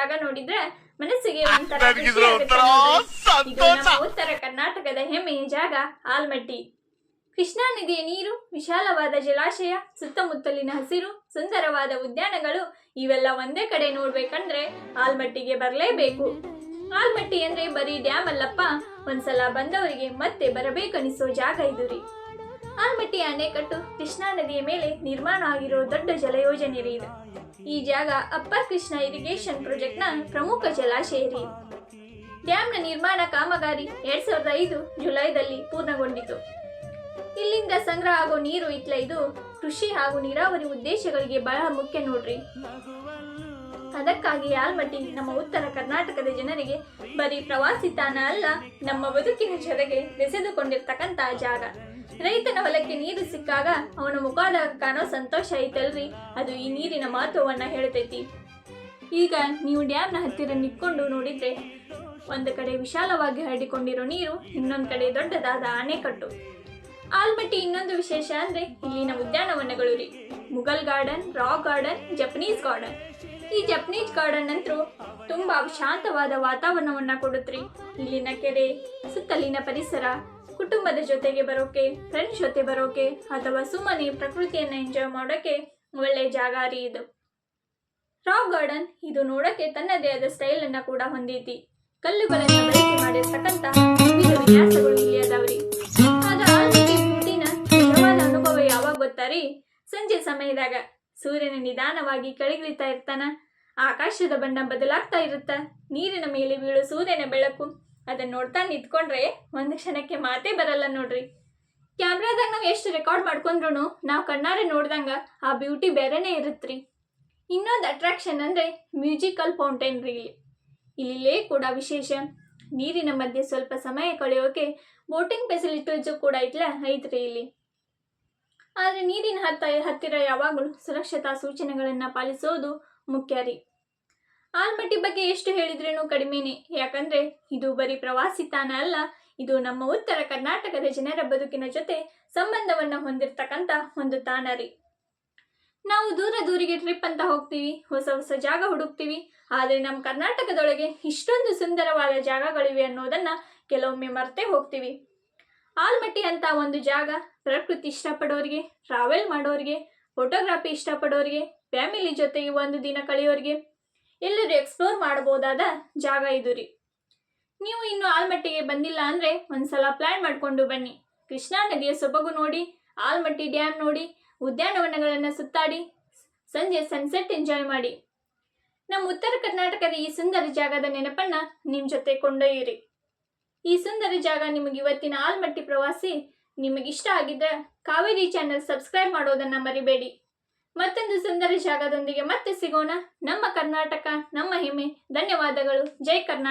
ಜಾಗ ನೋಡಿದ್ರೆ ಮನಸ್ಸಿಗೆ ಒಂಥರ ಖುಷಿ ಆಗುತ್ತೆ ನೋಡ್ರಿ. ಇದು ನಮ್ಮ ಉತ್ತರ ಕರ್ನಾಟಕದ ಹೆಮ್ಮೆಯ ಜಾಗ ಆಲ್ಮಟ್ಟಿ. ಕೃಷ್ಣಾ ನದಿಯ ನೀರು, ವಿಶಾಲವಾದ ಜಲಾಶಯ, ಸುತ್ತಮುತ್ತಲಿನ ಹಸಿರು, ಸುಂದರವಾದ ಉದ್ಯಾನಗಳು ಇವೆಲ್ಲ ಒಂದೇ ಕಡೆ ನೋಡ್ಬೇಕಂದ್ರೆ ಆಲ್ಮಟ್ಟಿಗೆ ಬರಲೇಬೇಕು. ಆಲ್ಮಟ್ಟಿ ಅಂದ್ರೆ ಬರೀ ಡ್ಯಾಮ್ ಅಲ್ಲಪ್ಪ, ಒಂದ್ಸಲ ಬಂದವರಿಗೆ ಮತ್ತೆ ಬರಬೇಕನಿಸೋ ಜಾಗ ಇದು ರೀ. ಆಲ್ಮಟ್ಟಿ ಅಣೆಕಟ್ಟು ಕೃಷ್ಣಾ ನದಿಯ ಮೇಲೆ ನಿರ್ಮಾಣ ಆಗಿರೋ ದೊಡ್ಡ ಜಲಯೋಜನೆ ರೀ ಇದು. ಈ ಜಾಗ ಅಪ್ಪರ್ ಕೃಷ್ಣ ಇರಿಗೇಷನ್ ಪ್ರಾಜೆಕ್ಟ್ ನ ಪ್ರಮುಖ ಜಲಾಶಯ ರೀ. ಡ್ಯಾಮ್ನ ನಿರ್ಮಾಣ ಕಾಮಗಾರಿ 2005 ಜುಲೈದಲ್ಲಿ ಪೂರ್ಣಗೊಂಡಿತು. ಇಲ್ಲಿಂದ ಸಂಗ್ರಹ ಆಗೋ ನೀರು ಇದು ಕೃಷಿ ಹಾಗೂ ನೀರಾವರಿ ಉದ್ದೇಶಗಳಿಗೆ ಬಹಳ ಮುಖ್ಯ ನೋಡ್ರಿ. ಅದಕ್ಕಾಗಿ ಆಲ್ಮಟ್ಟಿ ನಮ್ಮ ಉತ್ತರ ಕರ್ನಾಟಕದ ಜನರಿಗೆ ಬರೀ ಪ್ರವಾಸಿ ತಾಣ ಅಲ್ಲ, ನಮ್ಮ ಬದುಕಿನ ಜೊತೆಗೆ ಬೆಸೆದುಕೊಂಡಿರ್ತಕ್ಕಂತ ಜಾಗ. ರೈತನ ಹೊಲಕ್ಕೆ ನೀರು ಸಿಕ್ಕಾಗ ಅವನ ಮುಖದಾಗ ಕಾಣೋ ಸಂತೋಷ ಐತಲ್ರಿ, ಅದು ಈ ನೀರಿನ ಮಹತ್ವವನ್ನ ಹೇಳ್ತೈತಿ. ಈಗ ನೀವು ಡ್ಯಾಮ್ನ ಹತ್ತಿರ ನಿಂತ್ಕೊಂಡು ನೋಡಿದ್ರೆ ಒಂದು ಕಡೆ ವಿಶಾಲವಾಗಿ ಹರಡಿಕೊಂಡಿರೋ ನೀರು, ಇನ್ನೊಂದು ಕಡೆ ದೊಡ್ಡದಾದ ಅಣೆಕಟ್ಟು. ಆಲ್ಮಟ್ಟಿ ಇನ್ನೊಂದು ವಿಶೇಷ ಅಂದ್ರೆ ಇಲ್ಲಿನ ಉದ್ಯಾನವನಗಳು ರೀ. Mughal garden, rock garden, Japanese garden. ಈ ಜಪನೀಸ್ ಗಾರ್ಡನ್ ಅಂತೂ ತುಂಬಾ ಶಾಂತವಾದ ವಾತಾವರಣವನ್ನ ಕೊಡುತ್ರಿ. ಇಲ್ಲಿನ ಕೆರೆ, ಸುತ್ತಲಿನ ಪರಿಸರ, ಕುಟುಂಬದ ಜೊತೆಗೆ ಬರೋಕೆ, ಫ್ರೆಂಡ್ಸ್ ಜೊತೆ ಬರೋಕೆ ಅಥವಾ ಸುಮ್ಮನೆ ಪ್ರಕೃತಿಯನ್ನ ಎಂಜಾಯ್ ಮಾಡೋಕೆ ಒಳ್ಳೆ ಜಾಗ ರೀ ಇದು. ರಾಕ್ ಗಾರ್ಡನ್ ಇದು ನೋಡಕ್ಕೆ ತನ್ನದೇ ಆದ ಸ್ಟೈಲ್ ಅನ್ನ ಕೂಡ ಹೊಂದೈತಿ. ಕಲ್ಲುಗಳನ್ನ ಬಳಕೆ ಮಾಡಿರ್ತಕ್ಕಂತ ವಿವಿಧ ವಿನ್ಯಾಸಗಳು ಇಲ್ಲಿ ಅದಾವ್ರಿ. ಆಗ ಆಲ್ಮಟ್ಟಿ ಬ್ಯೂಟಿನ ನಿಜವಾದ ಅನುಭವ ಯಾವಾಗ ಗೊತ್ತಾರಿ? ಸಂಜೆ ಸಮಯದಾಗ ಸೂರ್ಯನ ನಿಧಾನವಾಗಿ ಕೆಳಗಿಳಿತಾ ಇರ್ತಾನ, ಆಕಾಶದ ಬಣ್ಣ ಬದಲಾಗ್ತಾ ಇರುತ್ತ, ನೀರಿನ ಮೇಲೆ ಬೀಳೋ ಸೂರ್ಯನ ಬೆಳಕು ಅದನ್ನ ನೋಡ್ತಾ ನಿಂತ್ಕೊಂಡ್ರೆ ಒಂದು ಕ್ಷಣಕ್ಕೆ ಮಾತೇ ಬರಲ್ಲ ನೋಡ್ರಿ. ಕ್ಯಾಮ್ರಾದಾಗ ನಾವು ಎಷ್ಟು ರೆಕಾರ್ಡ್ ಮಾಡ್ಕೊಂಡ್ರು ನಾವು ಕಣ್ಣಾರೆ ನೋಡ್ದಂಗ ಆ ಬ್ಯೂಟಿ ಬೇರೆನೇ ಇರುತ್ರಿ. ಇನ್ನೊಂದು ಅಟ್ರಾಕ್ಷನ್ ಅಂದ್ರೆ ಮ್ಯೂಸಿಕಲ್ ಫೌಂಟೈನ್ ರೀ. ಇಲ್ಲಿ ಕೂಡ ವಿಶೇಷ, ನೀರಿನ ಮಧ್ಯೆ ಸ್ವಲ್ಪ ಸಮಯ ಕಳೆಯೋಕೆ ಬೋಟಿಂಗ್ ಫೆಸಿಲಿಟೀಸು ಕೂಡ ಐತ್ರಿ ಇಲ್ಲಿ. ಆದ್ರೆ ನೀರಿನ ಹತ್ತಿರ ಯಾವಾಗಲೂ ಸುರಕ್ಷತಾ ಸೂಚನೆಗಳನ್ನ ಪಾಲಿಸೋದು ಮುಖ್ಯ ರೀ. ಆಲ್ಮಟ್ಟಿ ಬಗ್ಗೆ ಎಷ್ಟು ಹೇಳಿದ್ರೇನು ಕಡಿಮೆನೆ, ಯಾಕಂದ್ರೆ ಇದು ಬರೀ ಪ್ರವಾಸಿ ತಾಣ ಅಲ್ಲ, ಇದು ನಮ್ಮ ಉತ್ತರ ಕರ್ನಾಟಕದ ಜನರ ಬದುಕಿನ ಜೊತೆ ಸಂಬಂಧವನ್ನ ಹೊಂದಿರತಕ್ಕಂತ ಒಂದು ತಾಣ ರೀ. ನಾವು ದೂರಿಗೆ ಟ್ರಿಪ್ ಅಂತ ಹೋಗ್ತೀವಿ, ಹೊಸ ಜಾಗ ಹುಡುಕ್ತೀವಿ, ಆದ್ರೆ ನಮ್ಮ ಕರ್ನಾಟಕದೊಳಗೆ ಇಷ್ಟೊಂದು ಸುಂದರವಾದ ಜಾಗಗಳಿವೆ ಅನ್ನೋದನ್ನ ಕೆಲವೊಮ್ಮೆ ಮರ್ತೇ ಹೋಗ್ತೀವಿ. ಆಲ್ಮಟ್ಟಿ ಅಂತ ಒಂದು ಜಾಗ ಪ್ರಕೃತಿ ಇಷ್ಟಪಡೋರಿಗೆ, ಟ್ರಾವೆಲ್ ಮಾಡೋರಿಗೆ, ಫೋಟೋಗ್ರಫಿ ಇಷ್ಟಪಡೋರಿಗೆ, ಫ್ಯಾಮಿಲಿ ಜೊತೆಗೆ ಒಂದು ದಿನ ಕಳೆಯೋರಿಗೆ ಎಲ್ಲರೂ ಎಕ್ಸ್ಪ್ಲೋರ್ ಮಾಡಬಹುದಾದ ಜಾಗ ಇದು ರೀ. ನೀವು ಇನ್ನು ಆಲ್ಮಟ್ಟಿಗೆ ಬಂದಿಲ್ಲ ಅಂದ್ರೆ ಒಂದ್ಸಲ ಪ್ಲಾನ್ ಮಾಡ್ಕೊಂಡು ಬನ್ನಿ. ಕೃಷ್ಣಾ ನದಿಯ ಸೊಬಗು ನೋಡಿ, ಆಲ್ಮಟ್ಟಿ ಡ್ಯಾಮ್ ನೋಡಿ, ಉದ್ಯಾನವನಗಳನ್ನು ಸುತ್ತಾಡಿ, ಸಂಜೆ ಸನ್ಸೆಟ್ ಎಂಜಾಯ್ ಮಾಡಿ. ನಮ್ಮ ಉತ್ತರ ಕರ್ನಾಟಕದ ಈ ಸುಂದರ ಜಾಗದ ನೆನಪನ್ನ ನಿಮ್ ಜೊತೆ ಕೊಂಡೊಯ್ಯಿರಿ. ಈ ಸುಂದರ ಜಾಗ ನಿಮಗೆ ಇವತ್ತಿನ ಆಲ್ಮಟ್ಟಿ ಪ್ರವಾಸಿ ನಿಮಗಿಷ್ಟ ಆಗಿದ್ರೆ ಕಾವೇರಿ ಚಾನೆಲ್ ಸಬ್ಸ್ಕ್ರೈಬ್ ಮಾಡೋದನ್ನ ಮರಿಬೇಡಿ. ಮತ್ತೊಂದು ಸುಂದರ ಜಾಗದೊಂದಿಗೆ ಮತ್ತೆ ಸಿಗೋಣ. ನಮ್ಮ ಕರ್ನಾಟಕ ನಮ್ಮ ಹೆಮ್ಮೆ. ಧನ್ಯವಾದಗಳು. ಜೈ ಕರ್ನಾಟಕ.